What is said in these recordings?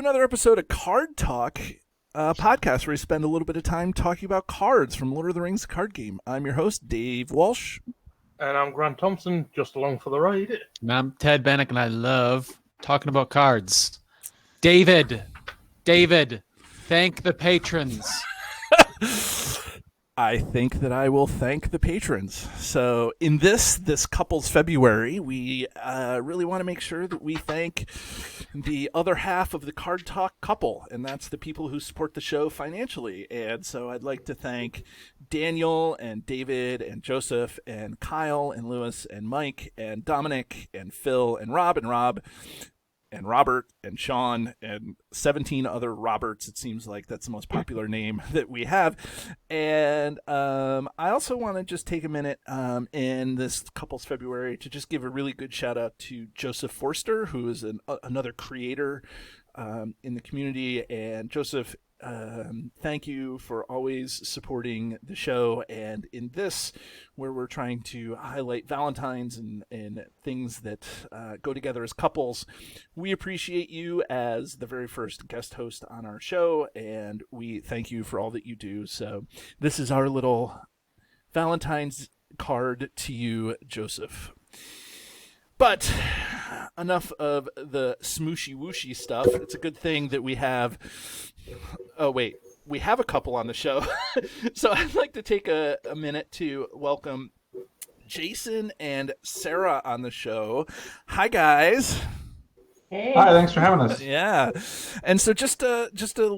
another episode of Card Talk, a podcast where we spend a little bit of time talking about cards from Lord of the Rings card game. I'm your host, Dave Walsh. And I'm Grant Thompson, just along for the ride. And I'm Ted Bannock, and I love talking about cards. David, thank the patrons. I think that I will thank the patrons. So in this couple's February, we really want to make sure that we thank the other half of the Card Talk couple, and that's the people who support the show financially. And so I'd like to thank Daniel and David and Joseph and Kyle and Lewis and Mike and Dominic and Phil and Rob and Robert and Sean and 17 other Roberts. It seems like that's the most popular name that we have. And I also want to just take a minute in this couple's February to just give a really good shout out to Joseph Forster, who is another creator in the community. And Joseph, thank you for always supporting the show. And in this, where we're trying to highlight Valentine's and things that go together as couples, we appreciate you as the very first guest host on our show, and we thank you for all that you do. So this is our little Valentine's card to you, Joseph. But enough of the smooshy wooshy stuff. It's a good thing that we have... Oh, wait. We have a couple on the show. So I'd like to take a minute to welcome Jason and Sarah on the show. Hi, guys. Hey. Hi, thanks for having us. Yeah. And so just a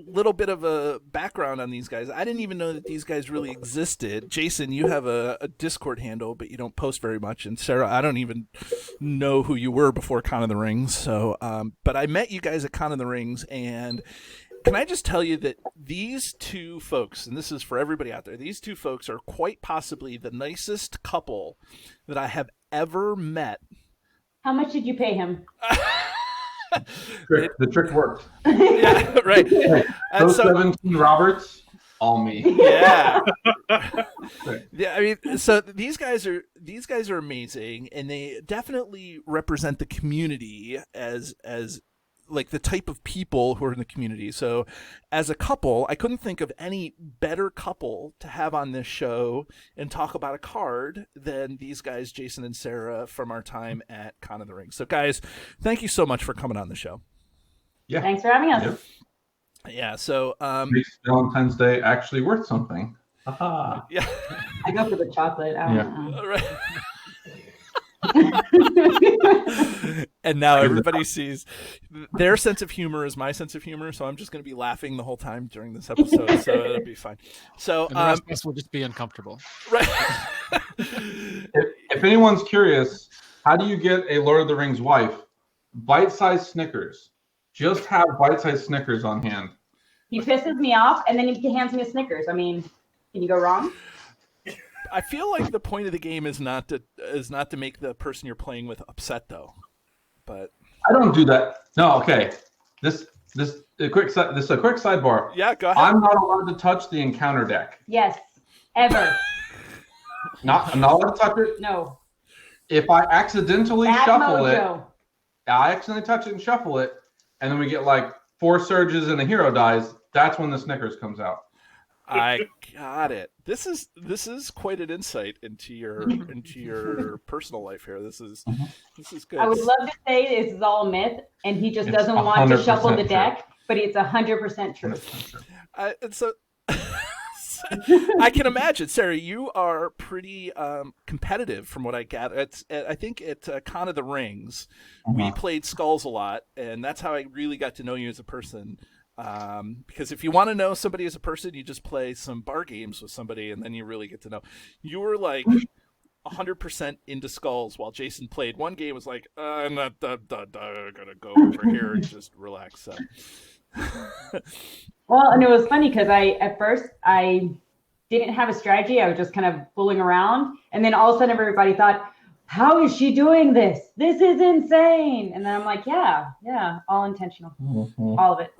little bit of a background on these guys. I didn't even know that these guys really existed. Jason, you have a Discord handle, but you don't post very much. And Sarah, I don't even know who you were before Con of the Rings. So, but I met you guys at Con of the Rings, and can I just tell you that these two folks, and this is for everybody out there, these two folks are quite possibly the nicest couple that I have ever met. How much did you pay him? The trick worked. Yeah, right. Hey, And those so, 17 Roberts, all me. yeah. Yeah, I mean, so these guys are amazing, and they definitely represent the community as like the type of people who are in the community. So as a couple, I couldn't think of any better couple to have on this show and talk about a card than these guys, Jason and Sarah, from our time at Con of the Rings. So guys, thank you so much for coming on the show. Yeah. Thanks for having us. Yep. Yeah, so Makes Valentine's Day actually worth something. Aha. yeah. I go for the chocolate. I don't know. All right. And now everybody sees their sense of humor is my sense of humor, so I'm just going to be laughing the whole time during this episode, so it'll be fine. So And the rest of us will just be uncomfortable. right. If anyone's curious, how do you get a Lord of the Rings wife? Bite-sized Snickers. Just have bite-sized Snickers on hand. He pisses me off, and then he hands me a Snickers. I mean, can you go wrong? I feel like the point of the game is not to make the person you're playing with upset, though. But I don't do that. No, okay. This is a quick sidebar. yeah, go ahead. I'm not allowed to touch the encounter deck. Yes. Ever. I'm not allowed to touch it. No. If I accidentally Bad shuffle it, mojo. I accidentally touch it and shuffle it, and then we get like 4 surges and a hero dies. That's when the Snickers comes out. I got it. This is quite an insight into your personal life here. This is good. I would love to say this is all a myth, and he just doesn't want to 100% shuffle the true. deck, but it's 100% true. And so I can imagine, Sarah, you are pretty competitive from what I gather. I think at Con of the Rings, we played Skulls a lot, and that's how I really got to know you as a person. Because if you want to know somebody as a person, you just play some bar games with somebody, and then you really get to know. You were like 100% into Skulls, while Jason played one game. Was like, I'm not gonna go over here and just relax. So. Well, and it was funny because at first I didn't have a strategy. I was just kind of fooling around, and then all of a sudden everybody thought, how is she doing this? This is insane. And then I'm like, yeah, all intentional. Mm-hmm. All of it.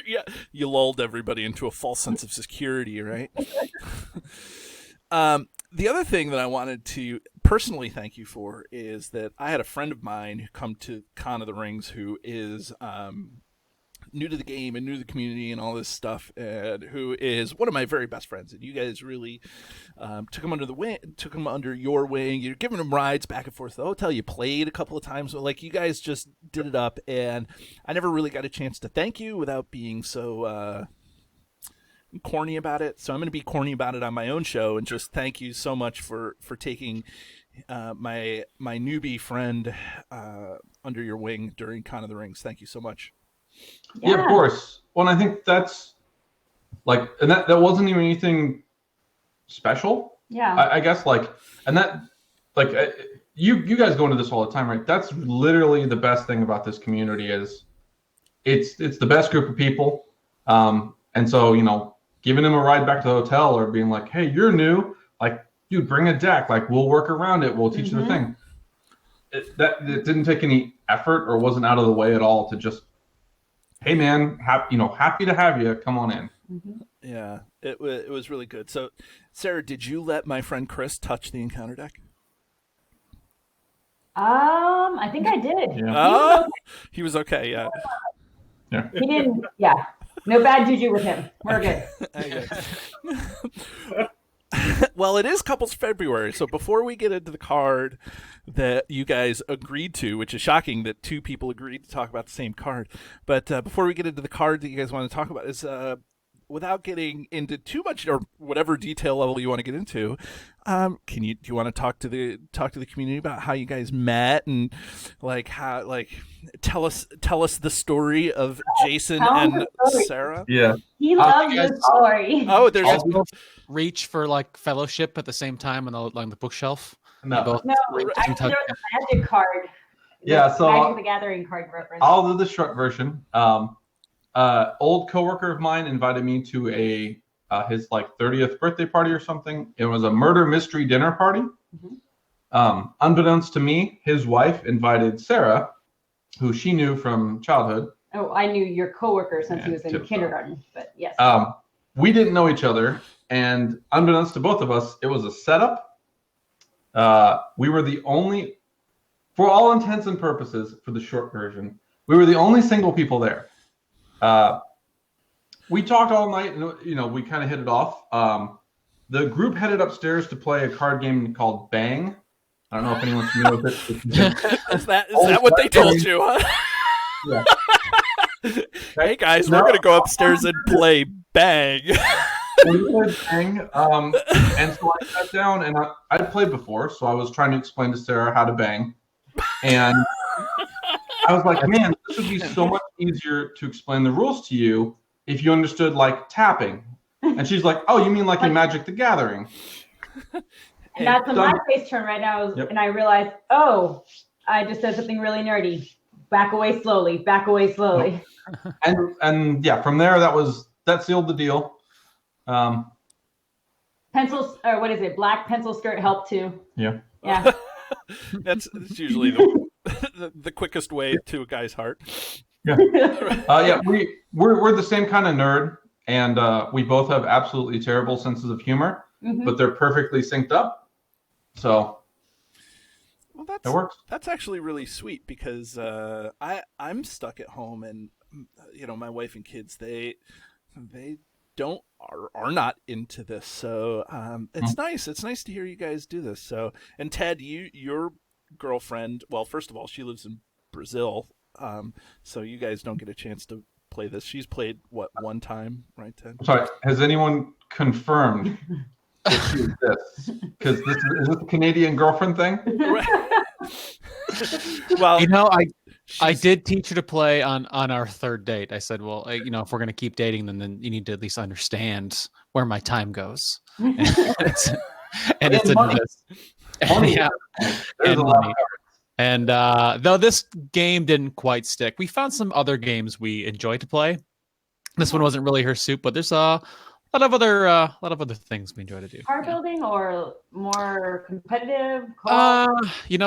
Yeah, you lulled everybody into a false sense of security, right? The other thing that I wanted to personally thank you for is that I had a friend of mine who come to Con of the Rings who is new to the game and new to the community and all this stuff, and who is one of my very best friends. And you guys really took him under your wing. You're giving him rides back and forth to the hotel. You played a couple of times, but like you guys just did it up. And I never really got a chance to thank you without being so corny about it. So I'm going to be corny about it on my own show and just thank you so much for taking my newbie friend under your wing during Con of the Rings. Thank you so much. Yeah, of course. Well, and I think that's like, and that wasn't even anything special. Yeah. I guess like, and that like you guys go into this all the time, right? That's literally the best thing about this community is it's the best group of people. And so, you know, giving them a ride back to the hotel or being like, hey, you're new, like, dude, bring a deck. Like, we'll work around it. We'll teach you the thing. It didn't take any effort or wasn't out of the way at all to just, hey, man, happy to have you. Come on in. Mm-hmm. Yeah, it was really good. So, Sarah, did you let my friend Chris touch the encounter deck? I think I did. Yeah. He was okay. Yeah. He didn't. Yeah. No bad juju with him. We're good. Okay. Well, it is Couples February, so before we get into the card that you guys agreed to, which is shocking that two people agreed to talk about the same card, but before we get into the card that you guys want to talk about, is without getting into too much or whatever detail level you want to get into, do you want to talk to the community about how you guys met and like how tell us the story of Jason and Sarah? Yeah. He loves the story. Oh, there's guys both reach for like fellowship at the same time on the bookshelf. No. Both No, actually, there was a magic card. Yeah, so Magic the Gathering card reference. I'll do the short version. Old coworker of mine invited me to his like 30th birthday party or something. It was a murder mystery dinner party. Mm-hmm. Unbeknownst to me, his wife invited Sarah, who she knew from childhood. Oh, I knew your coworker since he was in kindergarten, but yes. We didn't know each other, and unbeknownst to both of us, it was a setup. We were the only, for all intents and purposes, for the short version, we were the only single people there. We talked all night, and we kind of hit it off. The group headed upstairs to play a card game called Bang. I don't know if anyone's familiar with it. Is that what they told you, huh? Yeah. Hey guys, we're gonna go upstairs and play Bang. We played Bang, and so I sat down, and I'd played before, so I was trying to explain to Sarah how to bang, and I was like, man, this would be so much easier to explain the rules to you if you understood like tapping. And she's like, oh, you mean like in Magic the Gathering? And that's when my face turned right now, and I realized, oh, I just said something really nerdy. Back away slowly. Back away slowly. And yeah, from there that sealed the deal. Pencils, or what is it? Black pencil skirt helped too. Yeah. Yeah. That's usually the quickest way to a guy's heart. Yeah. Yeah. We're the same kind of nerd, and we both have absolutely terrible senses of humor, but they're perfectly synced up. So. Well, that works. That's actually really sweet because I'm stuck at home, and my wife and kids they are not into this, so it's nice. It's nice to hear you guys do this. So, and Ted, your girlfriend, well, first of all, she lives in Brazil, so you guys don't get a chance to play this. She's played one time, right, Ted? I'm sorry, has anyone confirmed that she exists? Because is this a Canadian girlfriend thing? Well, I did teach her to play on our third date. I said, well, if we're going to keep dating, then you need to at least understand where my time goes. And it's money. And money. And though this game didn't quite stick, we found some other games we enjoy to play. This one wasn't really her soup, but there's a lot of other things we enjoy to do. Card building or more competitive?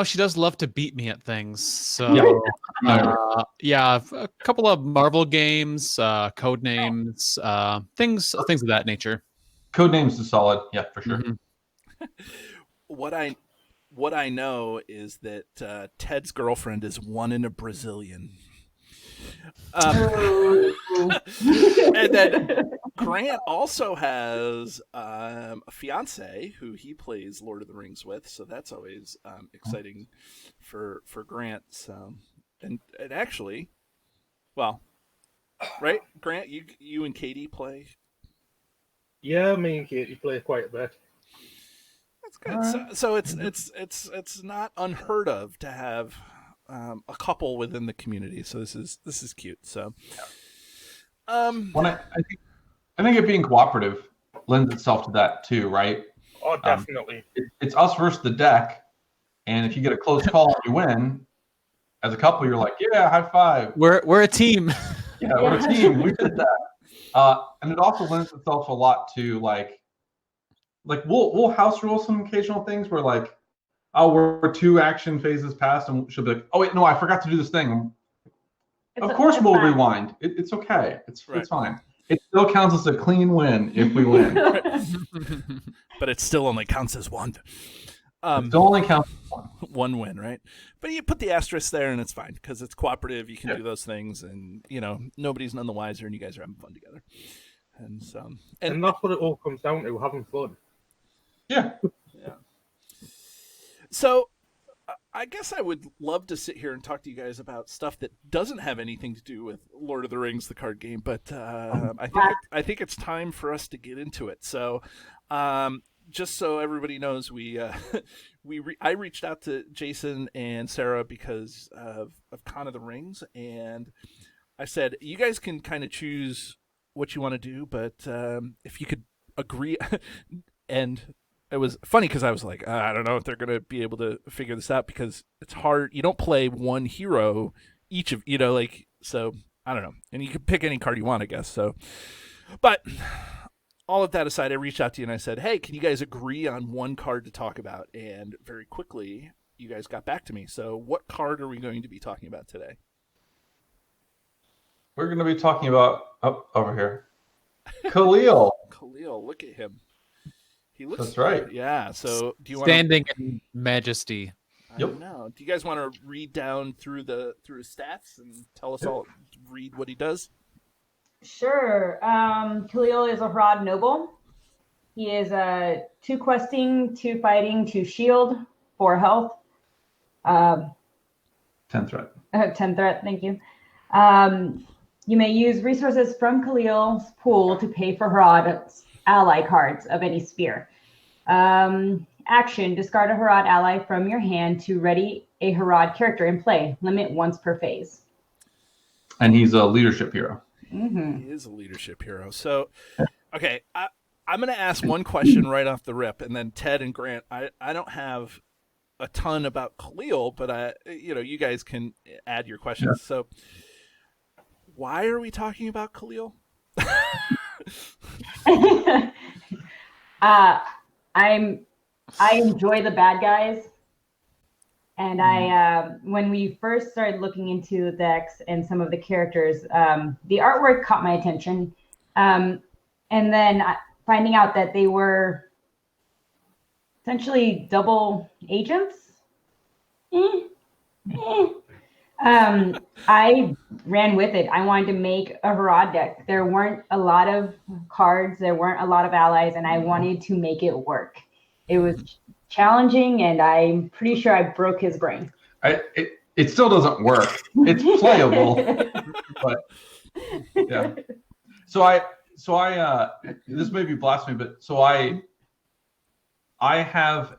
She does love to beat me at things. So a couple of Marvel games, code names, things of that nature. Code names is solid, yeah, for sure. Mm-hmm. What I know is that Ted's girlfriend is one in a Brazilian. And then Grant also has a fiance who he plays Lord of the Rings with, so that's always exciting for Grant. So, and actually, well, right, Grant, you and Katie play. Yeah, me and Katie play quite a bit. That's good. So it's not unheard of to have a couple within the community. So this is cute. So, When I think it being cooperative lends itself to that too, right? Oh, definitely. It's us versus the deck, and if you get a close call and you win, as a couple, you're like, yeah, high five. We're a team. Yeah, we're a team. We did that. And it also lends itself a lot to like we'll house rule some occasional things where like, oh, we're 2 action phases past, and she'll be like, oh wait, no, I forgot to do this thing. Of course we'll rewind. It's okay. It's fine. It still counts as a clean win if we win. But it still only counts as one. It still only counts as one. One win, right? But you put the asterisk there, and it's fine because it's cooperative. You can do those things, and nobody's none the wiser, and you guys are having fun together. And so, and that's what it all comes down to: having fun. Yeah. Yeah. So, I guess I would love to sit here and talk to you guys about stuff that doesn't have anything to do with Lord of the Rings, the card game, but I think it's time for us to get into it. So, just so everybody knows, I reached out to Jason and Sarah because of Con of the Rings, and I said, you guys can kind of choose what you want to do, but if you could agree, and it was funny because I was like, I don't know if they're going to be able to figure this out because it's hard. You don't play one hero each of, so I don't know. And you can pick any card you want, I guess. So, but all of that aside, I reached out to you and I said, hey, can you guys agree on one card to talk about? And very quickly, you guys got back to me. So what card are we going to be talking about today? We're going to be talking about, over here, Kahliel. Kahliel, look at him. He looks That's right. good. Yeah. So do you want Standing in majesty. I don't know. Do you guys want to read down through his stats and tell us all, read what he does? Sure. Kahliel is a Harad noble. He is 2 questing, 2 fighting, 2 shield, 4 health. 10 threat. 10 threat, thank you. You may use resources from Kahliel's pool to pay for Harad's ally cards of any sphere. Action, discard a Harad ally from your hand to ready a Harad character in play. Limit once per phase. And he's a leadership hero. He is a leadership hero. So, okay, I'm going to ask one question right off the rip, and then Ted and Grant, I don't have a ton about Kahliel, but you guys can add your questions. Yeah. So, why are we talking about Kahliel? I enjoy the bad guys, and I when we first started looking into the decks and some of the characters, the artwork caught my attention, and then finding out that they were essentially double agents. I ran with it. I wanted to make a Harad deck. There weren't a lot of cards. There weren't a lot of allies, and I wanted to make it work. It was challenging, and I'm pretty sure I broke his brain. It still doesn't work. It's playable, but yeah. So I this may be blasphemy, but so I have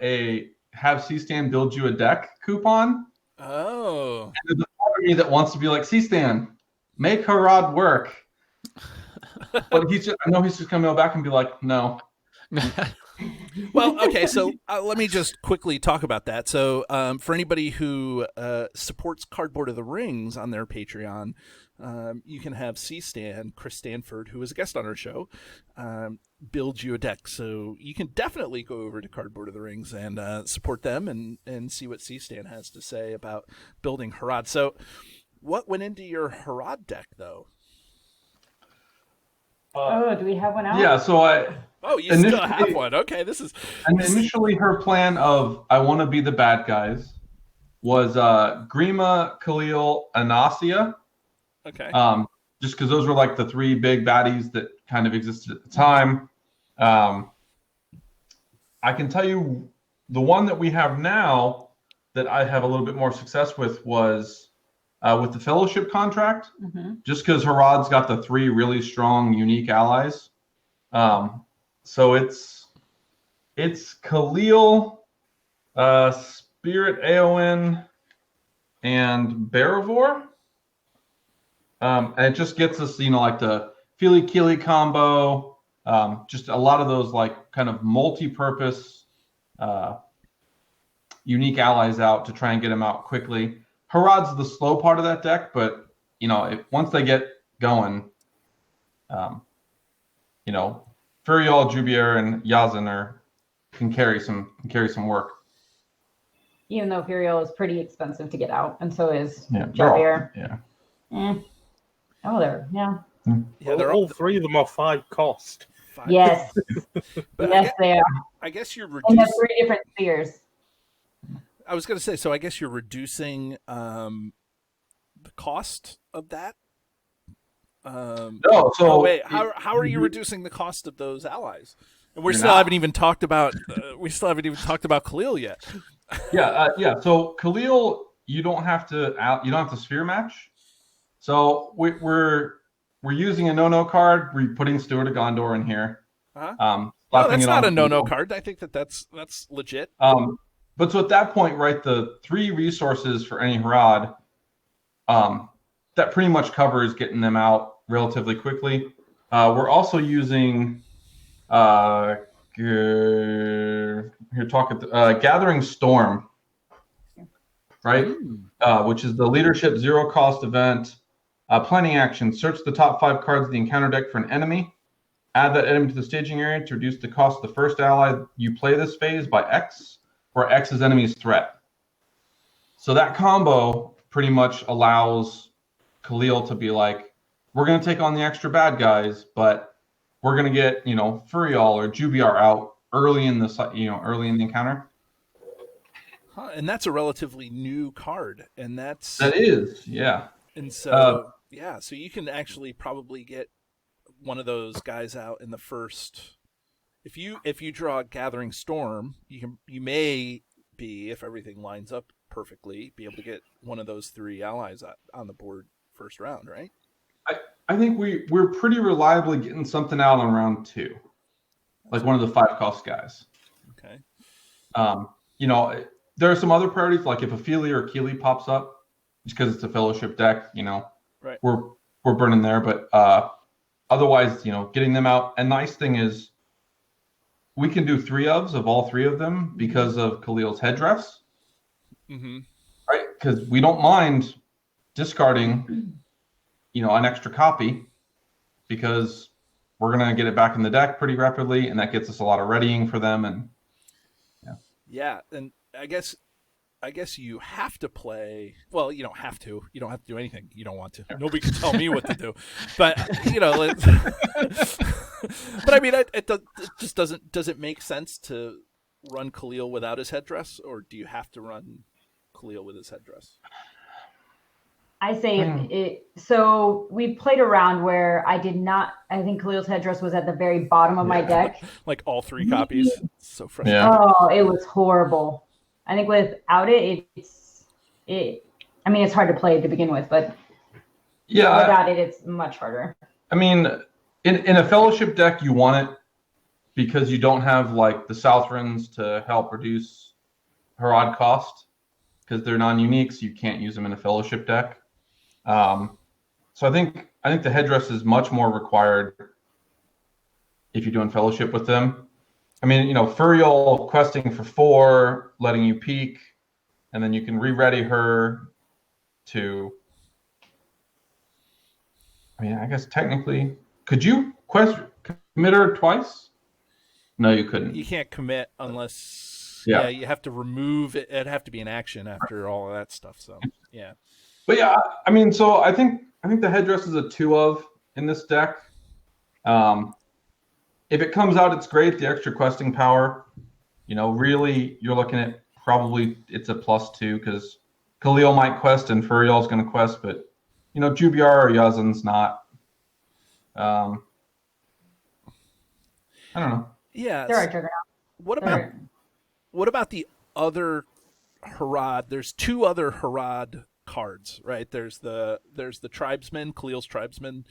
C-Stan build you a deck coupon. Oh. And there's a part of me that wants to be like, C-Stan, make Harad work. But I know he's just going to go back and be like, no. Well, okay, so let me just quickly talk about that. So for anybody who supports Cardboard of the Rings on their Patreon, you can have C-Stan, Chris Stanford, who is a guest on our show, build you a deck. So you can definitely go over to Cardboard of the Rings and support them and see what C-Stan has to say about building Harad. So what went into your Harad deck, though? Do we have one out? Yeah, so Oh, you still have one. Okay, this is... And initially her plan of, I want to be the bad guys, was Grima, Kahliel, Anasia. Okay. Just because those were like the three big baddies that kind of existed at the time. I can tell you the one that we have now that I have a little bit more success with was with the fellowship contract, just because Harad's got the three really strong, unique allies. So it's Kahliel, Spirit Aowen, and Baravor. And it just gets us, like the Feely Keely combo, just a lot of those like kind of multi-purpose unique allies out to try and get them out quickly. Harad's the slow part of that deck, but once they get going, Furiol, Jubier, and Yazan can carry some work. Even though Furiol is pretty expensive to get out, and so is Yeah, Javier. Yeah. Oh, there. Yeah. Yeah, all three of them are 5 cost. 5. Yes. But Yes, they are. I guess you're And reducing. the 3 different spheres. I was going to say, so I guess you're reducing the cost of that. No, so wait, how are you reducing the cost of those allies? And we You're still not. haven't even talked about Kahliel yet. Yeah. So Kahliel, you don't have to sphere match. So we're using a no card. We're putting Steward of Gondor in here. Uh-huh. Slapping that's it not on a Kahliel. card. I think that's legit. But so at that point, right, the 3 resources for any Harad, that pretty much covers getting them out relatively quickly. We're also using Gathering Storm, right? Which is the leadership 0 cost event. Planning action: search the top 5 cards of the encounter deck for an enemy. Add that enemy to the staging area to reduce the cost of the first ally you play this phase by X, where X is enemy's threat. So that combo pretty much allows Kahliel to be like, we're going to take on the extra bad guys, but we're going to get, Furiol or Jubiar out early in the encounter. Huh, and that's a relatively new card, and That is, yeah. And so so you can actually probably get one of those guys out in the first. If you draw a Gathering Storm, you may be, if everything lines up perfectly, be able to get one of those 3 allies on the board first round, right? I think we're pretty reliably getting something out on round 2, like one of the 5 cost guys. Okay. There are some other priorities, like if a Feely or Keely pops up, just because it's a fellowship deck, right. we're burning there. But otherwise, getting them out. And nice thing is, we can do 3 of all 3 of them because of Kahliel's headdress. Mm-hmm. Right? Because we don't mind discarding, an extra copy, because we're gonna get it back in the deck pretty rapidly, and that gets us a lot of readying for them. And yeah, and I guess you have to play. Well, you don't have to. You don't have to do anything. You don't want to. Nobody can tell me what to do. But but I mean, it just doesn't. Does it make sense to run Kahliel without his headdress, or do you have to run Kahliel with his headdress? I say it. So we played a round where I think Kahliel's headdress was at the very bottom of my deck. Like all 3 copies. It's so frustrating. Yeah. Oh, it was horrible. I think without it's hard to play to begin with, but without it's much harder. I mean, in a fellowship deck, you want it because you don't have like the Southrons to help reduce Harad cost, because they're non-unique, so you can't use them in a fellowship deck. So I think the headdress is much more required if you're doing fellowship with them. I mean, Furiol questing for 4, letting you peek, and then you can re-ready her to. I mean, I guess technically, could you commit her twice? No, you couldn't. You can't commit unless Yeah. you have to remove it. It'd have to be an action after all of that stuff. So yeah. But yeah, I mean, so I think the headdress is a 2 of in this deck. If it comes out, it's great. The extra questing power, really, you're looking at probably it's a +2, because Kahliel might quest and Furiol's going to quest, but Jubiar or Yazin's not. I don't know. Yeah. They're our juggernaut. What about the other Harad? There's two other Harad cards, right? There's the tribesman, Kahliel's tribesman,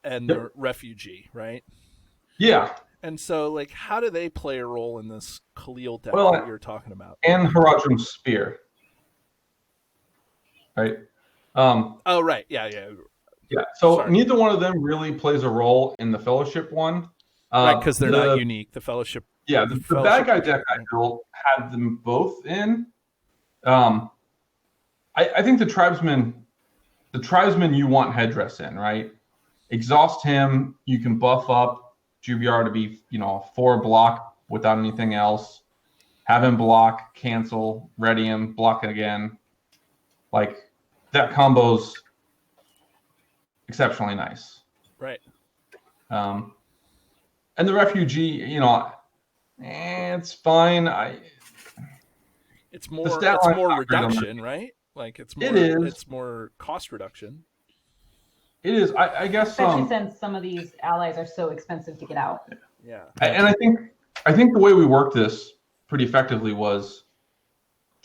and the refugee, right? Yeah. And so, like, how do they play a role in this Kahliel deck Well, that you're talking about? And Haradrim's spear. Right? Oh, right. Yeah. Yeah. So Sorry. neither one of them really plays a role in the Fellowship one. Right, because they're not unique. The Fellowship. Yeah, the bad guy deck I built had them both in. I think the tribesman you want headdress in, right? Exhaust him. You can buff up Jubiar to be, 4 block without anything else. Have him block, cancel, ready him, block it again. Like, that combo's exceptionally nice. Right. And the refugee, it's fine. It's more reduction, right? Like it's more cost reduction. It is. I guess. Especially since some of these allies are so expensive to get out. Yeah. And I think the way we worked this pretty effectively was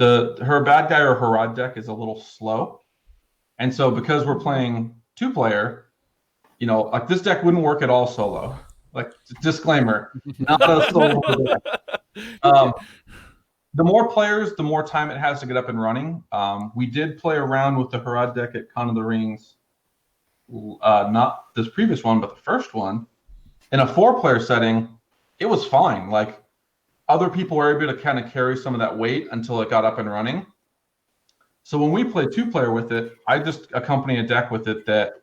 her bad guy or Harad deck is a little slow, and so because we're playing 2-player, like this deck wouldn't work at all solo. Like, disclaimer, not a solo deck. The more players, the more time it has to get up and running. We did play around with the Harad deck at Con of the Rings. Not this previous one, but the first one. In a 4-player setting, it was fine. Like, other people were able to kind of carry some of that weight until it got up and running. So when we play 2-player with it, I just accompany a deck with it that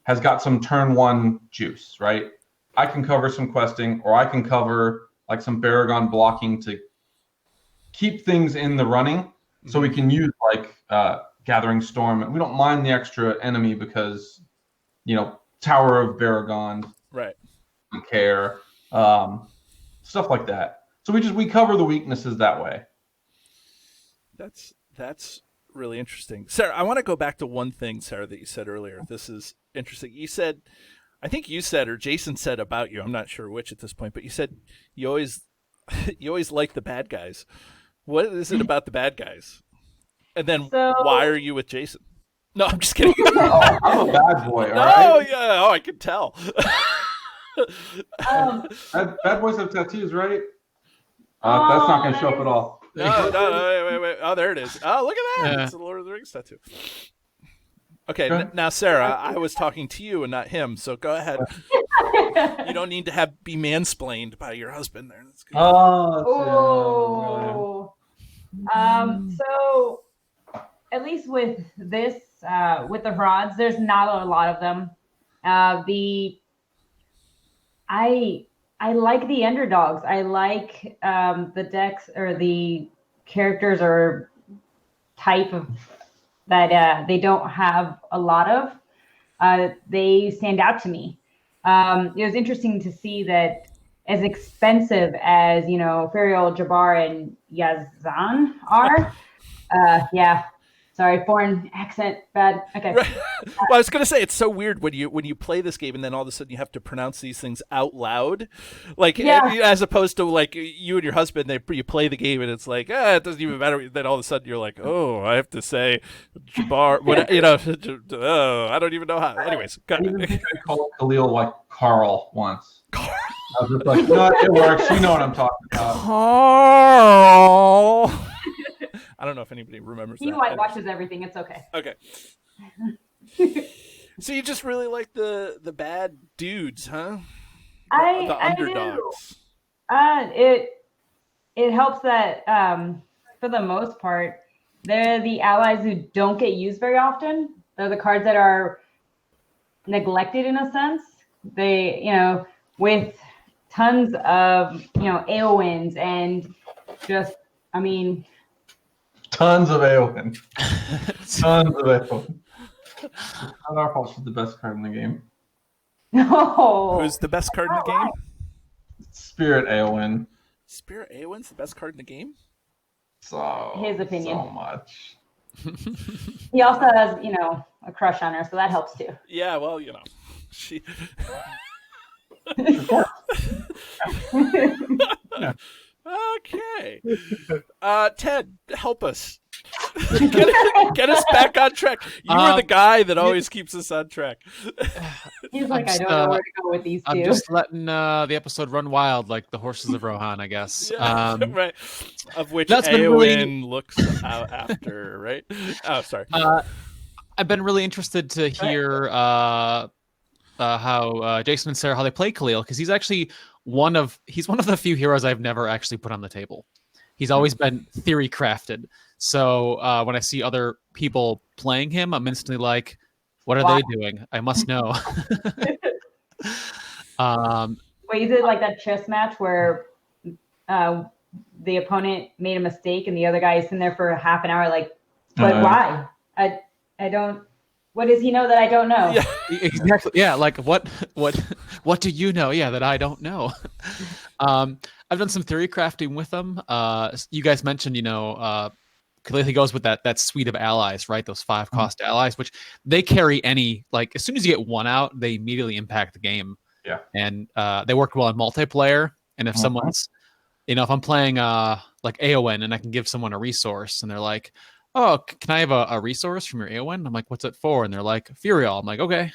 has got some turn 1 juice, right? I can cover some questing, or I can cover like some Baragon blocking to keep things in the running. So we can use like Gathering Storm, and we don't mind the extra enemy because Tower of Baragon, right? Don't care, stuff like that. So we cover the weaknesses that way. That's really interesting, Sarah. I want to go back to one thing, Sarah, that you said earlier. This is interesting. You said, I think you said, or Jason said about you, I'm not sure which at this point, but you said you always like the bad guys. What is it about the bad guys? And then why are you with Jason? No, I'm just kidding. I'm a bad boy, all right? Oh, yeah. Oh, I can tell. Bad boys have tattoos, right? That's not going to show up at all. No, wait. Oh, there it is. Oh, look at that. Yeah. It's a Lord of the Rings tattoo. Okay, now, Sarah, I was talking to you and not him, so go ahead. You don't need to be mansplained by your husband there. That's good. So at least with this, with the Harads, there's not a lot of them. I like the underdogs. I like the decks or the characters or type of that they don't have a lot of. They stand out to me. It was interesting to see that as expensive as, Ferial, Jabbar, and Yazan are. Sorry, foreign accent, bad. Okay. Right. Well, I was going to say, it's so weird when you play this game and then all of a sudden you have to pronounce these things out loud, like as opposed to like you and your husband, you play the game and it's like, it doesn't even matter. Then all of a sudden you're like, oh, I have to say Jabbar, I don't even know how. Anyways, I think I called Kahliel like Carl once. I was just like, no, it works. You know what I'm talking about. Carl. I don't know if anybody remembers that. He watches everything. It's okay. Okay. So you just really like the bad dudes, huh? The underdogs. It helps that for the most part, they're the allies who don't get used very often. They're the cards that are neglected in a sense. They, with tons of, AOWINs and just, tons of Aowen. Tons of Aowen. Not our fault. She's the best card in the game. No. Who's the best card in the game? Spirit Aowen. Spirit Aowen's the best card in the game? So his opinion. So much. He also has, a crush on her, so that helps too. Yeah, well, she. Okay. Ted, help us. Get us back on track. You were the guy that always keeps us on track. He's like, I just, don't know where to go with these two. I'm just letting the episode run wild like the horses of Rohan, I guess. Yeah, right. Of which that's been Eowyn looks out after, right? Oh, sorry. I've been really interested to hear how Jason and Sarah, how they play Kahliel, because he's actually one of the few heroes I've never actually put on the table. He's always been theory crafted. So when I see other people playing him, I'm instantly like, what are they doing? I must know. Wait, is it like that chess match where the opponent made a mistake and the other guy is in there for half an hour, like, but why? I don't. What does he know that I don't know? Yeah. Exactly. Yeah. Like what do you know? Yeah, that I don't know. I've done some theory crafting with them. You guys mentioned, Kahliel goes with that suite of allies, right? Those 5 cost allies, which they carry any, like, as soon as you get one out, they immediately impact the game. Yeah. And they work well in multiplayer. And if someone's, if I'm playing like Eowyn and I can give someone a resource and they're like, oh, can I have a resource from your Eowyn? I'm like, what's it for? And they're like, Furial. I'm like, okay.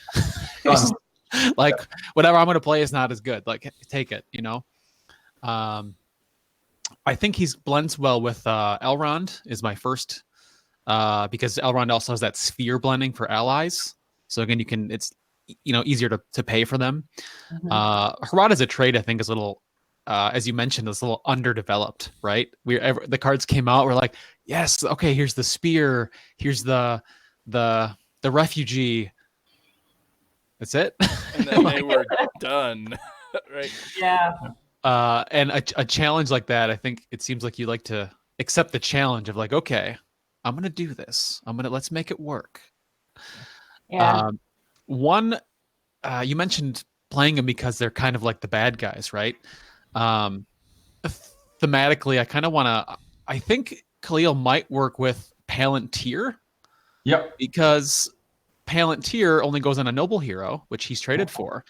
Like, whatever I'm going to play is not as good. Like, take it, I think he blends well with Elrond is my first, because Elrond also has that sphere blending for allies. So again, it's easier to pay for them. Harad as a trade, I think, is a little, as you mentioned, is a little underdeveloped, right? The cards came out, we're like, yes, okay, here's the spear, here's the refugee. That's it. And then they were done, right? Yeah. And a challenge like that, I think it seems like you like to accept the challenge of like, okay, I'm gonna do this. Let's make it work. Yeah. You mentioned playing them because they're kind of like the bad guys, right? Thematically, I think Kahliel might work with Palantir. Yep. Because Palantir only goes on a noble hero, which he's traded for.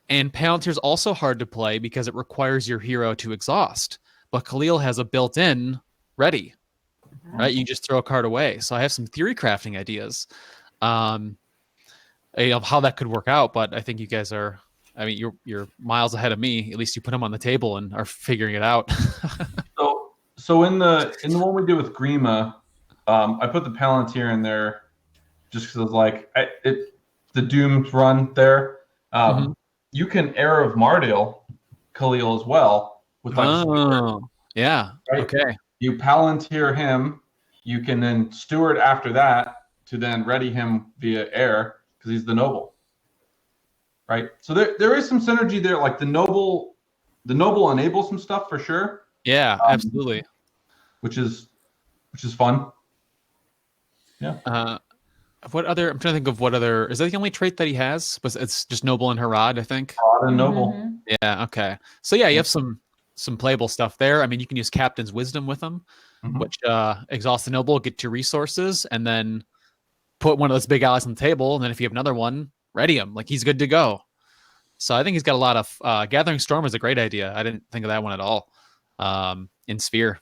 And Palantir's also hard to play because it requires your hero to exhaust. But Kahliel has a built-in ready, right? You just throw a card away. So I have some theory crafting ideas of how that could work out. But I think you guys are, you're miles ahead of me. At least you put them on the table and are figuring it out. So in the one we did with Grima, I put the Palantir in there just because it was like the Doomed run there. You can Heir of Mardale Kahliel as well with yeah. Right? Okay. You Palantir him. You can then steward after that to then ready him via Heir because he's the noble. Right. So there is some synergy there. Like the noble enables some stuff for sure. Yeah, absolutely. Which is fun. Yeah. I'm trying to think of what other, is that the only trait that he has? It's just noble and Harad, I think. Harad and noble. Yeah. Okay. So yeah, you have some playable stuff there. You can use Captain's Wisdom with them, which exhaust the noble, get your resources, and then put one of those big allies on the table. And then if you have another one, ready him. Like he's good to go. So I think he's got a lot of Gathering Storm is a great idea. I didn't think of that one at all. In Sphere.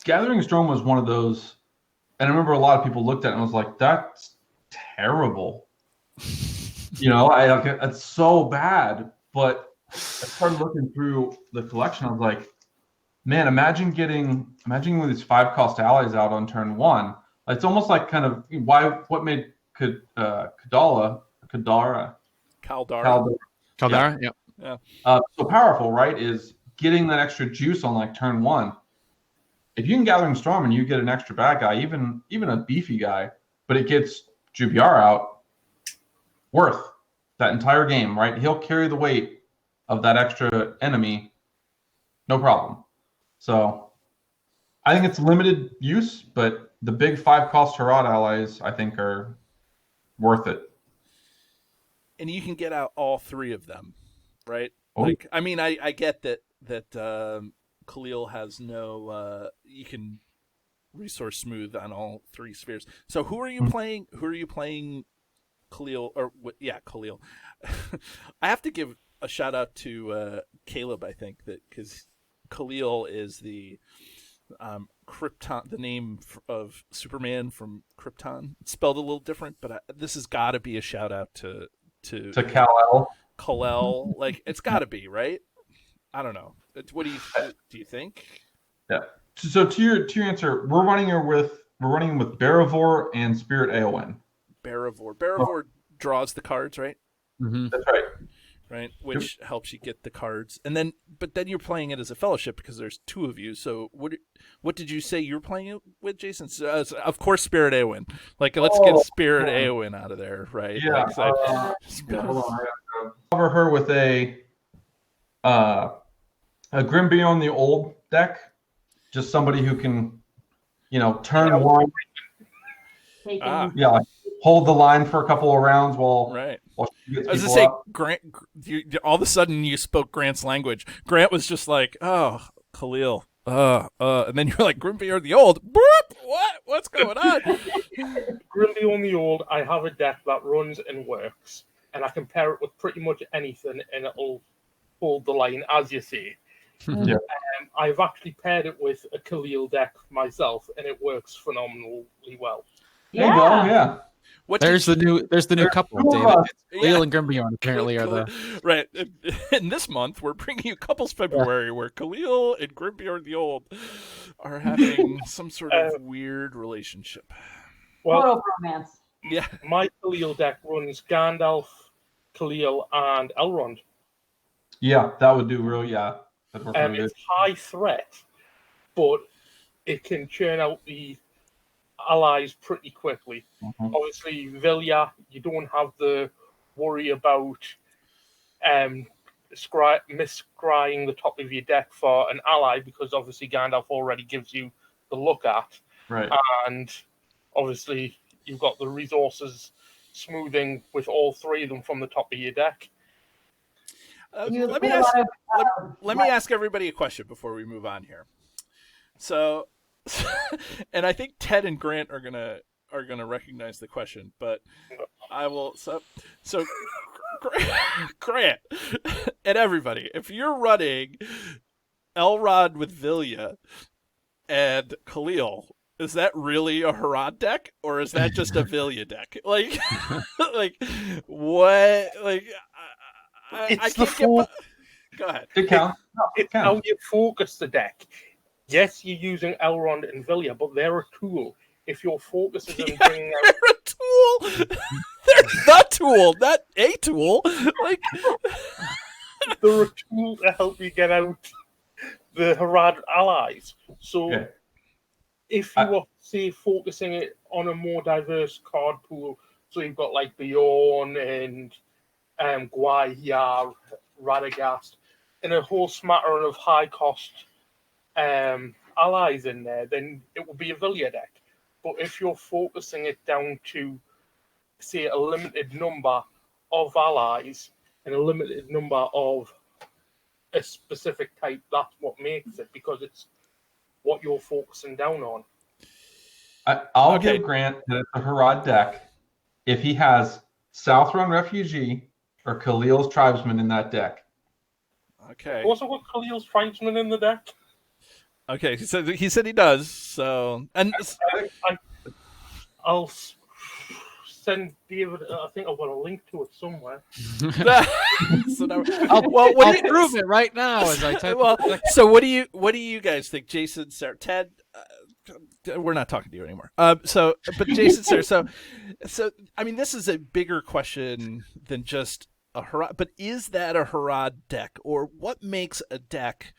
Gathering Storm was one of those, and I remember a lot of people looked at it and was like, that's terrible. It's so bad. But I started looking through the collection. I was like, man, imagine getting with these 5 cost allies out on turn 1. It's almost like kind of what made Kaldara, Yep. Yeah. So powerful, right? Is getting that extra juice on like turn 1. If you can Gathering Storm and you get an extra bad guy, even a beefy guy, but it gets Jubiar out, worth that entire game, right? He'll carry the weight of that extra enemy, no problem. So I think it's limited use, but the big 5 cost Harad allies, I think, are worth it. And you can get out all 3 of them, right? Oh. Like, I get that Kahliel has no. You can resource smooth on all 3 spheres. So who are you playing? Who are you playing Kahliel, Kahliel. I have to give a shout out to Caleb. I think that because Kahliel is the Krypton, the name of Superman from Krypton. It's spelled a little different, but this has got to be a shout out to Kahliel. Kahliel. Like it's got to be, right? I don't know. What do you think? Yeah. So to your answer, we're running with Baravor and Spirit Aowen. Baravor draws the cards, right? Mm-hmm. That's right. Right, which helps you get the cards, but then you're playing it as a fellowship because there's two of you. So what did you say you were playing it with, Jason? So, of course, Spirit Aowen. Like let's get Spirit Aowen out of there, right? Yeah. Like, Hold on. I gotta cover her with a Grim Beyond the Old deck. Just somebody who can, turn one. Taken. Yeah, like hold the line for a couple of rounds while right. she gets I was people gonna say, up. Grant. All of a sudden, you spoke Grant's language. Grant was just like, "Oh, Kahliel, and then you're like, "Grim Beyond the Old." Boop! What's going on? Grim Beyond the Old, I have a deck that runs and works, and I can pair it with pretty much anything, and it'll hold the line, as you see. Yeah. I've actually paired it with a Kahliel deck myself, and it works phenomenally well. There you go. Yeah. There's the new couple, two of David. us. Kahliel and Grimbiorn apparently are the right. And this month we're bringing you Couples February, where Kahliel and Grimbeard the Old are having some sort of weird relationship. Well, Total romance. Yeah, my Kahliel deck runs Gandalf, Kahliel, and Elrond. Yeah, that would do real. Yeah, that'd work really good. It's high threat, but it can churn out the allies pretty quickly. Mhm. Obviously, Vilya, you don't have the worry about miscrying the top of your deck for an ally, because obviously Gandalf already gives you the look at, Right. and obviously you've got the resources smoothing with all three of them from the top of your deck. let me ask everybody a question before we move on here. So, and I think Ted and Grant are gonna recognize the question, but I will. So Grant and everybody, if you're running Elrond with Vilya and Kahliel, is that really a Harad deck, or is that just a Vilya deck? Like, like what? Like, I can't get. Go ahead. It counts. It's how you focus the deck. Yes, you're using Elrond and Vilya, but they're a tool. If your focus is on bringing out... They're a tool. They're the tool, not a tool. Like they're a tool to help you get out the Harad allies. So if you are, say, focusing it on a more diverse card pool, so you've got like Bjorn and Gwaiar, Radagast, and a whole smattering of high-cost allies in there, then it will be a Vilya deck. But if you're focusing it down to, say, a limited number of allies and a limited number of a specific type, that's what makes it, because it's what you're focusing down on. I'll give Grant that it's a Harad deck if he has Southrun Refugee or Khalil's Tribesman in that deck. Okay. Also got Khalil's Tribesman in the deck. Okay, he said he does. So, and I'll send David. I think I've got a link to it somewhere. so now, I'll prove it right now as I type. So what do you guys think, Jason, Sarah, Ted? We're not talking to you anymore. But Jason, Sarah. So I mean, this is a bigger question than just a Harad. But is that a Harad deck, or what makes a deck?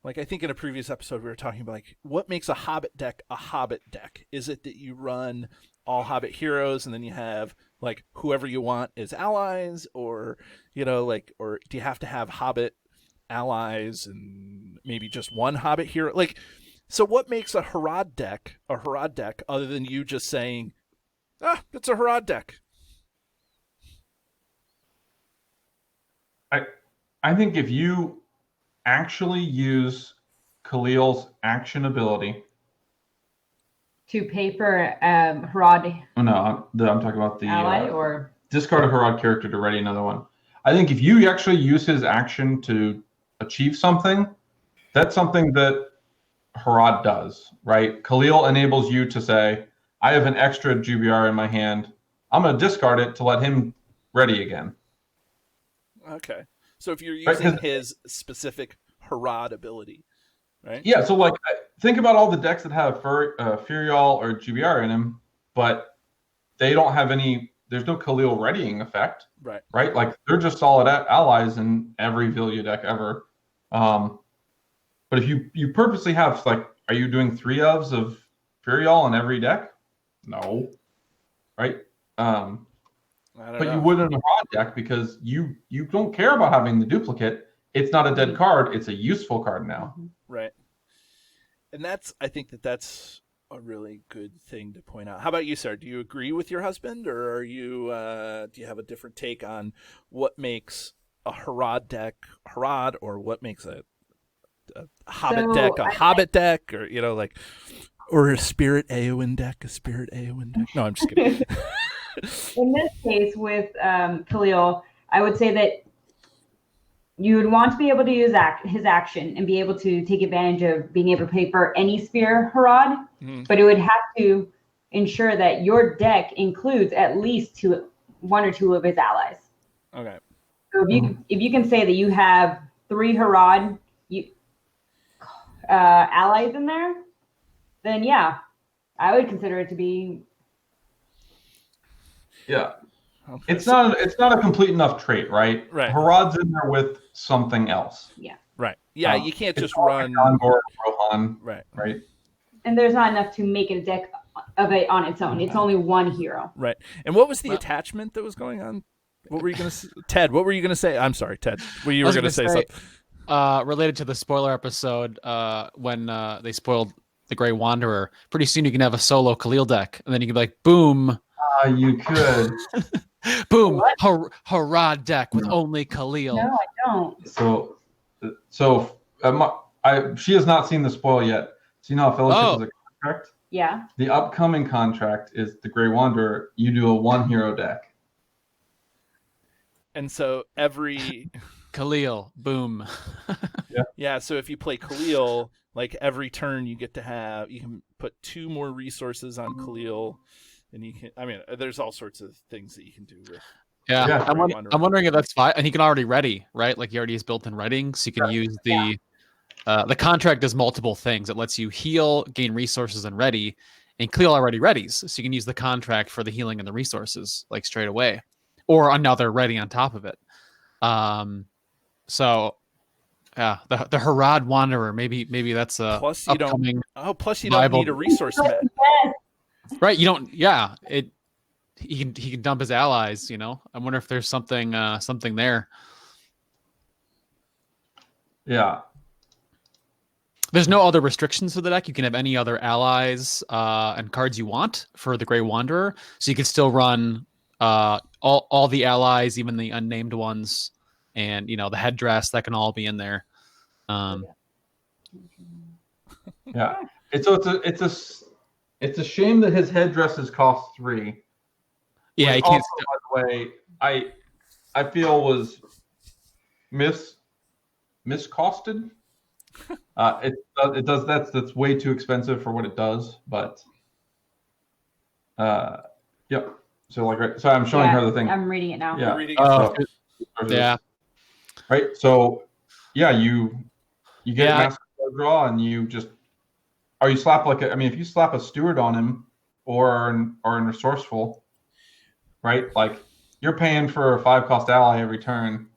Like, I think in a previous episode we were talking about, like, what makes a Hobbit deck a Hobbit deck? Is it that you run all Hobbit heroes and then you have, like, whoever you want as allies? Or, or do you have to have Hobbit allies and maybe just one Hobbit hero? Like, so what makes a Harad deck other than you just saying, it's a Harad deck? I think if you actually use Khalil's action ability to paper Harad no, I'm talking about the ally or discard a Harad character to ready another one. I think if you actually use his action to achieve something, that's something that Harad does, right? Kahliel enables you to say, I have an extra GBR in my hand. I'm going to discard it to let him ready again. Okay. So if you're using his specific Harad ability, right? Yeah, so like think about all the decks that have Furial or GBR in them, but they don't have any, there's no Kahliel readying effect. Right. Right? Like they're just solid allies in every Villia deck ever. But if you purposely have, like, are you doing 3 ofs of Furial in every deck? No. Right? But know. You would in a Rod deck because you don't care about having the duplicate. It's not a dead card. It's a useful card now. Right. And I think that's a really good thing to point out. How about you, sir? Do you agree with your husband, or are you do you have a different take on what makes a Harad deck Harad, or what makes a Hobbit deck a Hobbit deck, or or a Spirit Eowyn deck a Spirit Eowyn deck? No, I'm just kidding. In this case with Kahliel, I would say that you would want to be able to use his action and be able to take advantage of being able to pay for any Spear Harad, but it would have to ensure that your deck includes at least 1 or 2 of his allies. Okay. So if you can say that you have 3 Harad allies in there, then yeah, I would consider it to be. Yeah. Okay. It's not a complete enough trait, right? Right. Harad's in there with something else. Yeah. Right. Yeah, you can't just run Rohan. Right. Right. And there's not enough to make it a deck of it on its own. It's only 1 hero. Right. And what was the attachment that was going on? What were you going to say? Ted, what were you going to say? I'm sorry, Ted. You were going to say something. Related to the spoiler episode, when they spoiled the Grey Wanderer, pretty soon you can have a solo Kahliel deck, and then you can be like, boom. You could. Boom. Harad deck with only Kahliel. No, I don't. So she has not seen the spoil yet. So you know how Fellowship is a contract? Yeah. The upcoming contract is the Grey Wanderer. You do a 1 hero deck. And so every Kahliel, boom. Yeah, so if you play Kahliel, like every turn you can put 2 more resources on Kahliel, and you can, there's all sorts of things that you can do with. Yeah. I'm wondering if that's fine. And he can already ready, right? Like he already has built-in reading, so you can use the contract does multiple things. It lets you heal, gain resources, and ready. And Kahliel already readies, so you can use the contract for the healing and the resources, like straight away, or another ready on top of it. So yeah, the Harad Wanderer, maybe that's a plus you upcoming plus you don't need a resource map. Right, you don't. Yeah, he can dump his allies. I wonder if there's something there. Yeah. There's no other restrictions for the deck. You can have any other allies and cards you want for the Grey Wanderer, so you can still run all the allies, even the unnamed ones, and the headdress that can all be in there. Yeah, it's a shame that his headdresses cost 3. Yeah, he can't. Also, by the way, I feel was miscosted. It does that's way too expensive for what it does. But yep. So I'm showing her the thing. I'm reading it now. Yeah. Yeah. Right. So yeah, you get massive draw, and you just. Or you slap if you slap a steward on him or an resourceful, right? Like you're paying for a 5-cost ally every turn.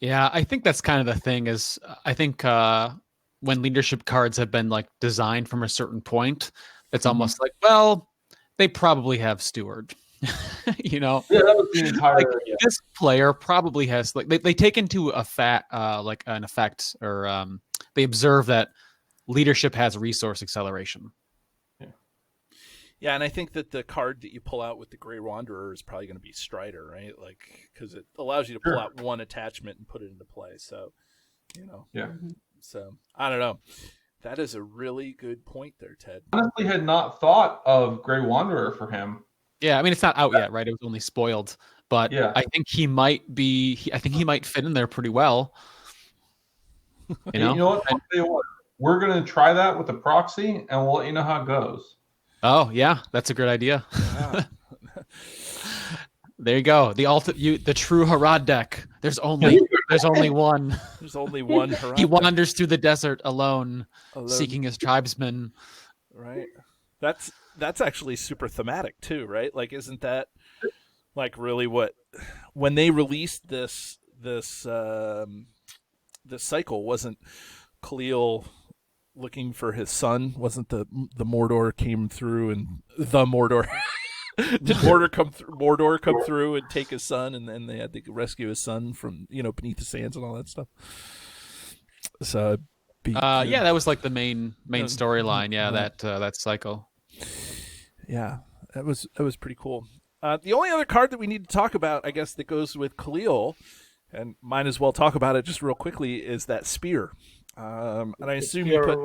Yeah, I think that's kind of the thing is I think when leadership cards have been like designed from a certain point, it's almost like, well, they probably have steward. Yeah, that was the entire this player probably has they take into an effect or they observe that leadership has resource acceleration. Yeah, and I think that the card that you pull out with the Grey Wanderer is probably going to be Strider, right? Like, because it allows you to pull out 1 attachment and put it into play. So, Yeah. So, I don't know. That is a really good point there, Ted. I honestly had not thought of Grey Wanderer for him. Yeah, I mean it's not out yet, right? It was only spoiled, but Yeah. I think he might be. I think he might fit in there pretty well. You know what? I'll tell you what. We're gonna try that with the proxy, and we'll let you know how it goes. Oh yeah, that's a great idea. Yeah. There you go. The true Harad deck. There's only one. There's only one Harad He deck. wanders through the desert alone, seeking his tribesmen. Right. That's actually super thematic too, right? Like, isn't that like really what when they released this cycle, wasn't Kahliel looking for his son? Wasn't the Mordor came through and the Mordor did Mordor come through and take his son, and then they had to rescue his son from beneath the sands and all that stuff. So yeah, that was like the main storyline. Yeah, that cycle. Yeah, that was pretty cool. The only other card that we need to talk about, I guess, that goes with Kahliel, and might as well talk about it just real quickly, is that spear. And I assume you put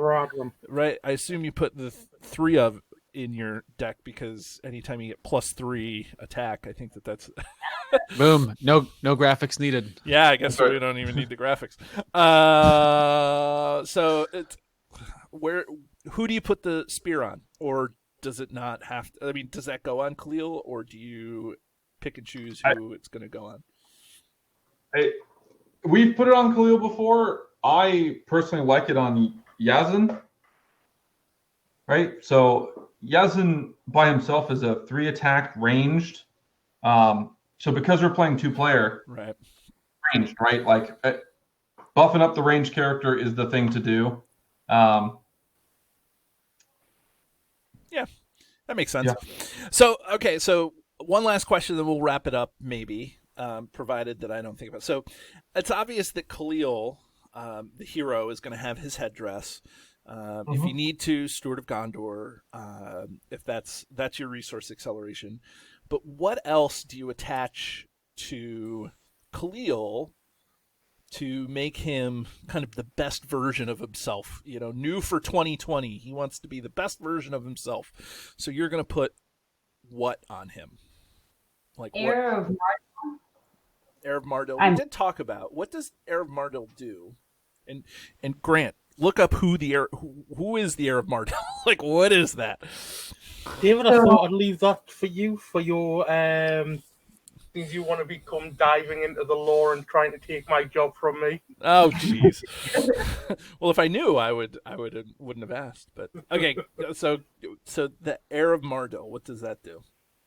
I assume you put the 3 of in your deck because anytime you get +3 attack, I think that's boom. No graphics needed. Yeah, I guess we don't even need the graphics. So it's who do you put the spear on, or does it not have to? I mean, does that go on Kahliel, or do you pick and choose who it's going to go on? We've put it on Kahliel before. I personally like it on Yazan. Right? So Yazan by himself is a 3 attack ranged. So because we're playing 2-player, right? Ranged, right? Like buffing up the ranged character is the thing to do. Yeah, that makes sense. Yeah. So, okay, so one last question, then we'll wrap it up, maybe, provided that I don't think about it. So it's obvious that Kahliel, the hero, is going to have his headdress. If you need to, Steward of Gondor, if that's your resource acceleration. But what else do you attach to Kahliel to make him kind of the best version of himself? New for 2020. He wants to be the best version of himself. So you're going to put what on him? Like Heir of Mardel. Heir of Mardel. We did talk about what does Heir of Mardel do? And Grant, look up who is the Heir of Mardel. Like, what is that? David, I thought I'd leave that for you for your things you want to become, diving into the lore and trying to take my job from me. Oh, jeez. Well, if I knew, I wouldn't have asked. But okay, so the Heir of Mardel, what does that do?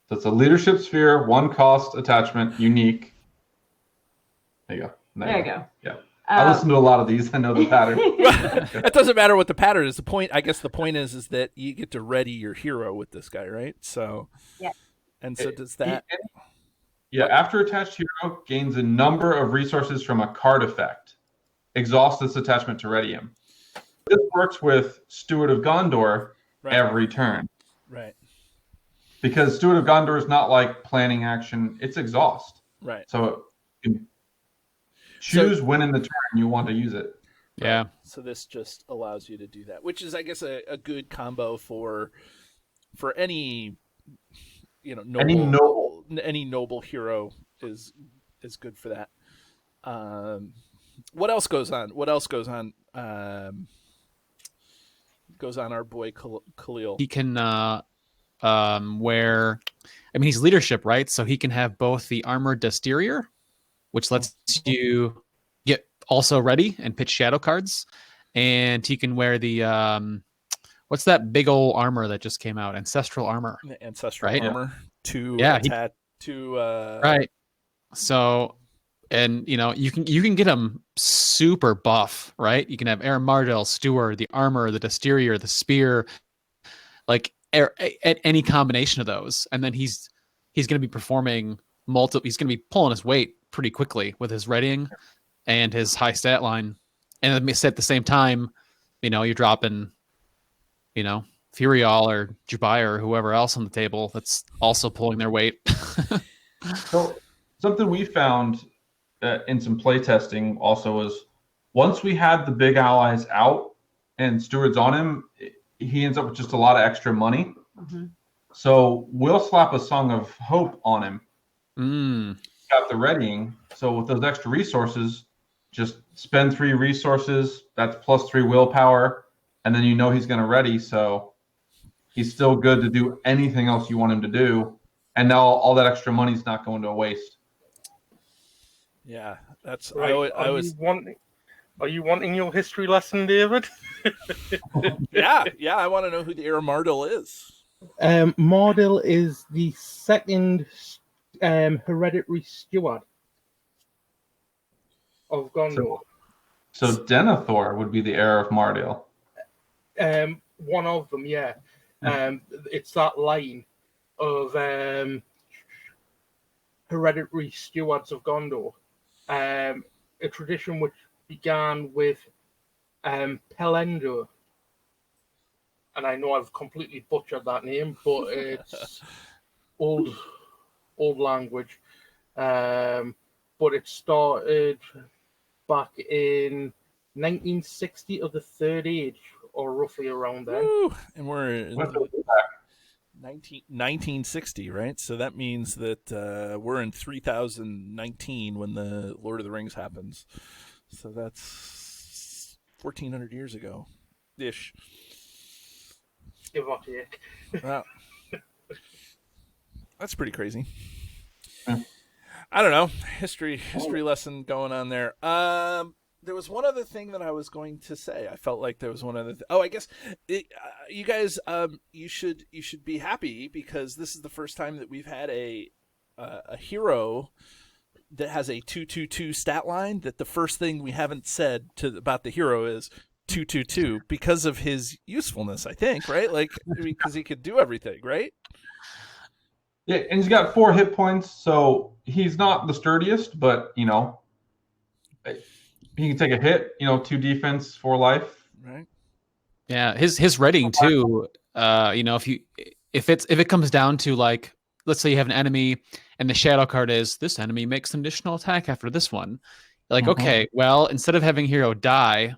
So it's a leadership sphere, 1 cost attachment, unique. There you go. There you go. Yeah. I listen to a lot of these. I know the pattern. It doesn't matter what the pattern is. I guess the point is that you get to ready your hero with this guy, right? So yeah. And so does that? Yeah. After attached hero gains a number of resources from a card effect. Exhaust this attachment to ready him. This works with Steward of Gondor every turn. Right. Because Steward of Gondor is not like planning action; it's exhaust. Right. So you can choose when in the turn you want to use it. Yeah. So this just allows you to do that, which is, I guess, a good combo for any any noble hero is good for that. What else goes on? Goes on our boy Kahliel. He can wear. I mean, he's leadership, right? So he can have both the armored exterior, which lets you get also ready and pitch shadow cards, and he can wear the what's that big old armor that just came out? Ancestral armor. Ancestral armor. Right. So, and you can get him super buff, right? You can have Heir Mardel, Steward, the armor, the exterior, the spear, like at any combination of those, and then he's going to be performing multiple. He's going to be pulling his weight pretty quickly with his readying and his high stat line. And at the same time, you're dropping, Furial or Jubai or whoever else on the table that's also pulling their weight. So something we found in some play testing also was once we had the big allies out and Steward's on him, he ends up with just a lot of extra money. So we'll slap a Song of Hope on him. Mm. Got the readying. So with those extra resources, just spend 3 resources. That's plus 3 willpower, and then you know he's going to ready. So he's still good to do anything else you want him to do. And now all that extra money's not going to waste. Yeah, that's Right. Are you wanting your history lesson, David? yeah. I want to know who the heir Mardil is. Mardil is the second hereditary steward of Gondor. So Denethor would be the heir of Mardil. One of them, yeah. It's that line of hereditary stewards of Gondor. A tradition which began with Pelendor. And I know I've completely butchered that name, but it's old language. But it started back in 1960 of the Third Age, or roughly around then. Woo! And we're in 1960, right? So that means that we're in 3019 when the Lord of the Rings happens. So that's 1,400 years ago, ish. Give or take. Wow. That's pretty crazy. Yeah. I don't know. History lesson going on there. There was one other thing that I was going to say. I felt like there was one other. I guess you guys, you should be happy because this is the first time that we've had a hero that has a 2/2/2 stat line. That the first thing we haven't said about the hero is 2/2/2 because of his usefulness. I think, right? Like because he could do everything, right? Yeah, and he's got 4 hit points, so he's not the sturdiest, but he can take a hit. 2 defense, 4 life. Right. Yeah, his reading too. If it comes down to, like, let's say you have an enemy and the shadow card is this enemy makes an additional attack after this one. You're like, okay, well, instead of having hero die,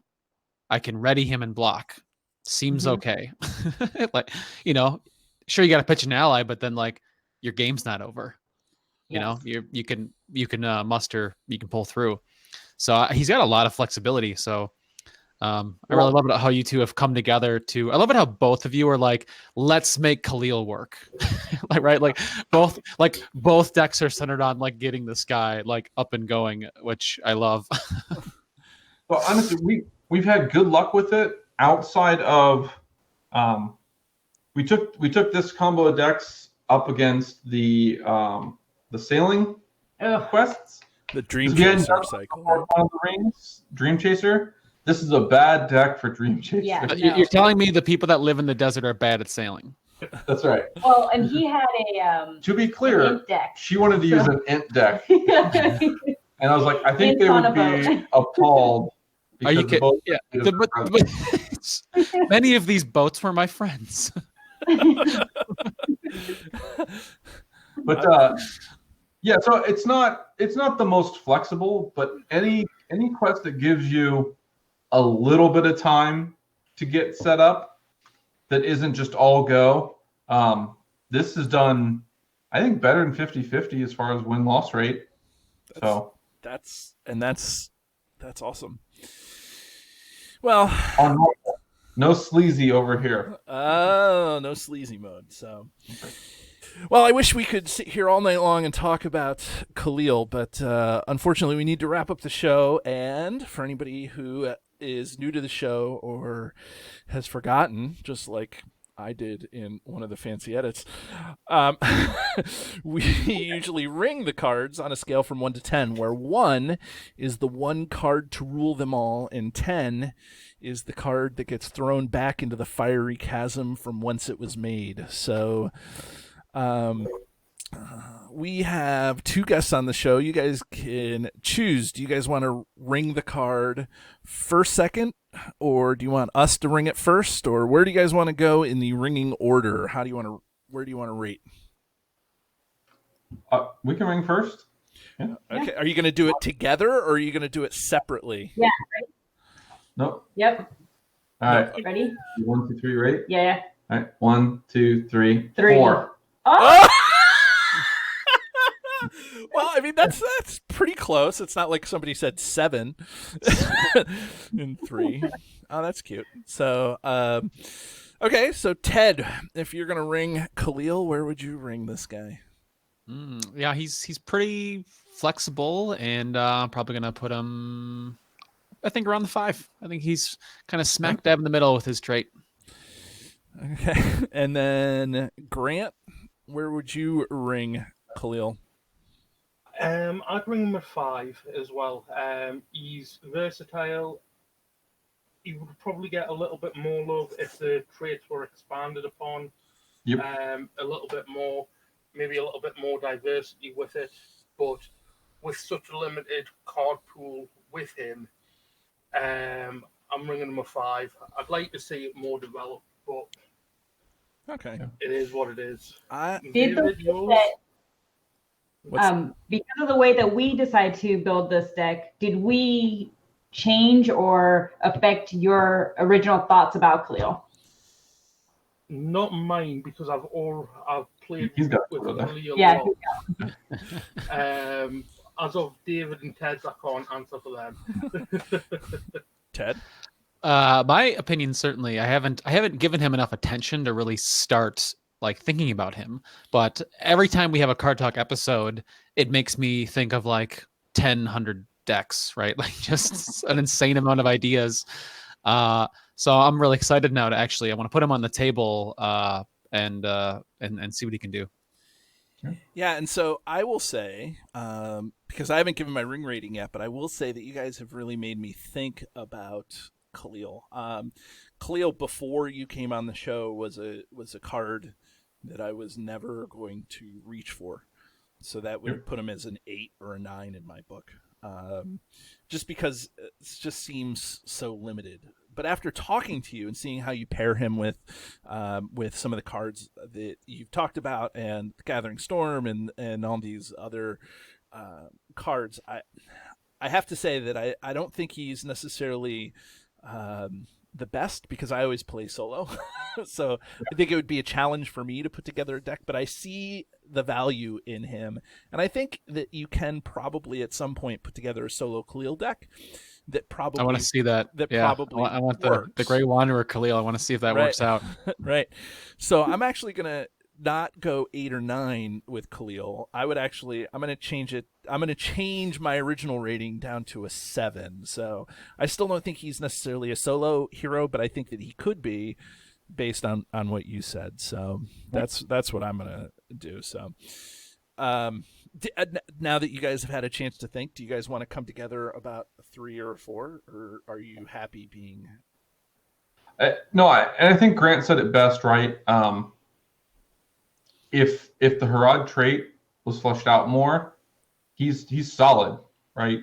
I can ready him and block. Seems okay. Like, sure, you got to pitch an ally, but then, like, your game's not over. Yes. You can muster, you can pull through. So he's got a lot of flexibility. So I really love it how you two have come together I love it how both of you are like, let's make Kahliel work. Like both decks are centered on like getting this guy like up and going, which I love. Well, honestly, we've had good luck with it outside of we took this combo of decks up against the sailing quests. The Dream Chaser cycle. One of the rings, Dream Chaser. This is a bad deck for Dream Chaser. Yeah. No. You're telling me the people that live in the desert are bad at sailing. That's right. Well, and he had a to be clear, deck, she wanted to use an int deck. And I was like, I think they would be appalled. Are you kidding? Yeah. Many of these boats were my friends. But yeah, so it's not the most flexible, but any quest that gives you a little bit of time to get set up that isn't just all go. This is done, I think, better than 50-50 as far as win-loss rate. That's awesome. Well, no sleazy over here. Oh, no sleazy mode. So, well, I wish we could sit here all night long and talk about Kahliel, but unfortunately, we need to wrap up the show. And for anybody who is new to the show or has forgotten, just like I did in one of the fancy edits, we usually ring the cards on a scale from 1 to 10, where 1 is the one card to rule them all, and 10 is the card that gets thrown back into the fiery chasm from whence it was made. So we have 2 guests on the show. You guys can choose. Do you guys want to ring the card first, second, or do you want us to ring it first, or where do you guys want to go in the ringing order? Where do you want to rate? We can ring first. Yeah. Okay. Are you going to do it together, or are you going to do it separately? Yeah. Right. Nope. Yep. All right. Ready? 1, 2, 3, rate. Yeah. All right, 1, 2, 3, 3. 4. Oh, Well, I mean that's pretty close. It's not like somebody said 7 in 3. Oh, that's cute. So, okay, so Ted, if you're gonna ring Kahliel, where would you ring this guy? Yeah, he's pretty flexible, and probably gonna put him, I think, around the 5. I think he's kind of smack dab in the middle with his trait. Okay, and then Grant, where would you ring Kahliel? I'd bring him a 5 as well. He's versatile. He would probably get a little bit more love if the traits were expanded upon. Yep. A little bit more, maybe a little bit more diversity with it. But with such a limited card pool with him, I'm ringing him a 5. I'd like to see it more developed, but Okay, it is what it is. did the David, yours? because of the way that we decided to build this deck, did we change or affect your original thoughts about Kahliel? Not mine, because I've played He's got with four there. Kahliel a Yeah. lot. As of David and Ted's, I can't answer for them. Ted. My opinion, certainly, I haven't given him enough attention to really start like thinking about him. But every time we have a Card Talk episode, it makes me think of like 100 decks, right? Like just an insane amount of ideas. So I'm really excited now to I want to put him on the table and see what he can do. Yeah, and so I will say, because I haven't given my ring rating yet, but I will say that you guys have really made me think about Kahliel. Kahliel, before you came on the show, was a card that I was never going to reach for. So that would put him as an 8 or a 9 in my book. Just because it just seems so limited. But after talking to you and seeing how you pair him with some of the cards that you've talked about, and Gathering Storm and all these other cards, I have to say that I don't think he's necessarily the best, because I always play solo. So I think it would be a challenge for me to put together a deck, but I see the value in him. And I think that you can probably at some point put together a solo Kahliel deck that probably... I want to see that. Probably I want works. the Grey Wanderer Kahliel. I want to see if that works out. Right. So I'm actually going to not go 8 or 9 with Kahliel. I'm going to change it. I'm going to change my original rating down to a 7. So I still don't think he's necessarily a solo hero, but I think that he could be based on what you said. So that's what I'm going to do. So now that you guys have had a chance to think, do you guys want to come together about a 3 or a 4, or are you happy being... No, I think Grant said it best, right? If the Herod trait was fleshed out more, he's solid, right?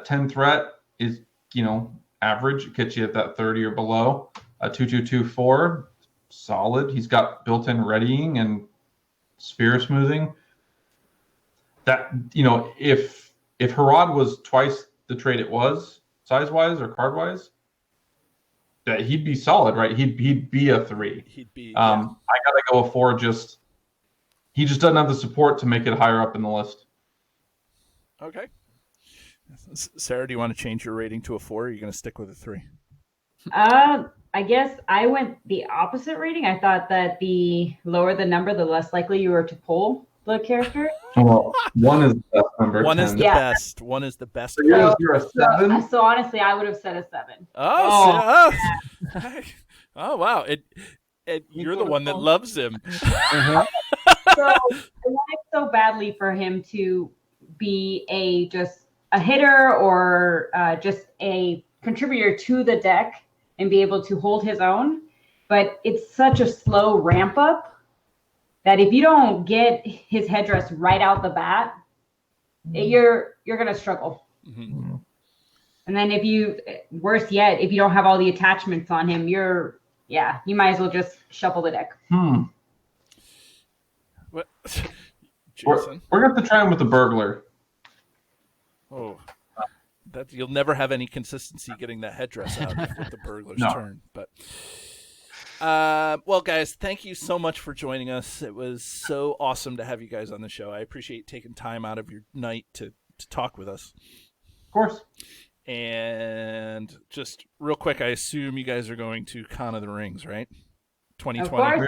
10 threat is, average. It gets you at that 30 or below. 2/2/2/4, solid. He's got built-in readying and sphere smoothing. That, if Herod was twice the trait it was, size-wise or card-wise, that he'd be solid, right? He'd be a 3. He'd be... I gotta go a 4. He just doesn't have the support to make it higher up in the list. Okay. Sarah, do you want to change your rating to a 4, or are you going to stick with a 3? I guess I went the opposite rating. I thought that the lower the number, the less likely you were to pull the character. Well, 1 is the best number. 1 is 10. the best. 1 is the best. So you're a 7? So honestly, I would have said a 7. Oh, wow. You're the one that loves him. So I wanted so badly for him to be just a hitter or just a contributor to the deck and be able to hold his own. But it's such a slow ramp up that if you don't get his headdress right out the bat, you're gonna struggle. Mm-hmm. And then worse yet, if you don't have all the attachments on him, you might as well just shuffle the deck. What? We're going to have to try him with the burglar. Oh, that you'll never have any consistency getting that headdress out with the burglar's turn. But Well, guys, thank you so much for joining us. It was so awesome to have you guys on the show. I appreciate taking time out of your night to talk with us. Of course. And just real quick, I assume you guys are going to Con of the Rings, right? 2020. Of course.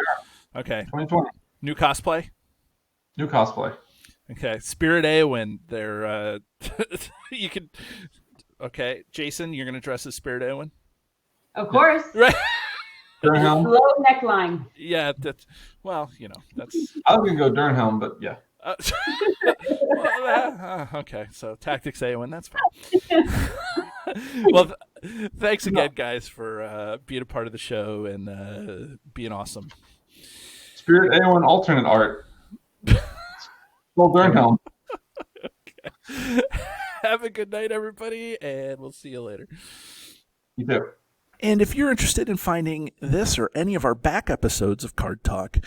Okay. 2020. New cosplay. New cosplay. Okay. Spirit Eowyn. They're you could. Okay, Jason, you're gonna dress as Spirit Eowyn. Of course. Right. Durnhelm. Low neckline. Yeah. That's well. That's. I was gonna go Durnhelm, but yeah. Okay, so Tactics Eowyn, that's fine. Well, thanks again, guys, for being a part of the show and being awesome. Spirit Eowyn alternate art. Well, Durnhelm. Okay. Have a good night, everybody, and we'll see you later. You too. And if you're interested in finding this or any of our back episodes of Card Talk,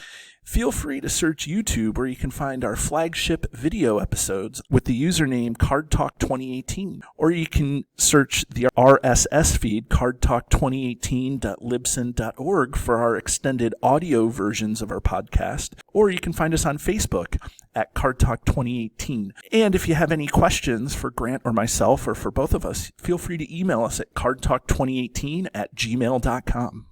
feel free to search YouTube where you can find our flagship video episodes with the username Card Talk 2018. Or you can search the RSS feed cardtalk2018.libsyn.org for our extended audio versions of our podcast. Or you can find us on Facebook at Card Talk 2018. And if you have any questions for Grant or myself or for both of us, feel free to email us at cardtalk2018@gmail.com.